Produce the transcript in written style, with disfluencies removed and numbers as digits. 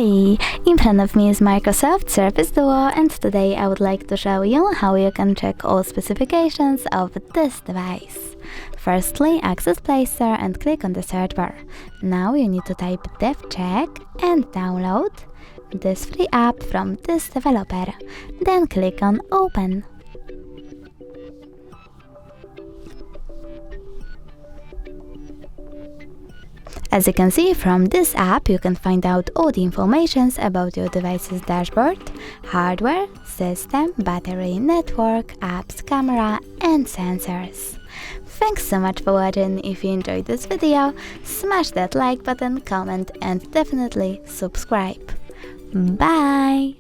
Hi! In front of me is Microsoft Surface Duo, and today I would like to show you how you can check all specifications of this device. Firstly, access Play Store and click on the search bar. Now you need to type DevCheck and download this free app from this developer. Then click on Open. As you can see, from this app you can find out all the informations about your device's dashboard, hardware, system, battery, network, apps, camera and sensors. Thanks so much for watching. If you enjoyed this video, smash that like button, comment and definitely subscribe. Bye!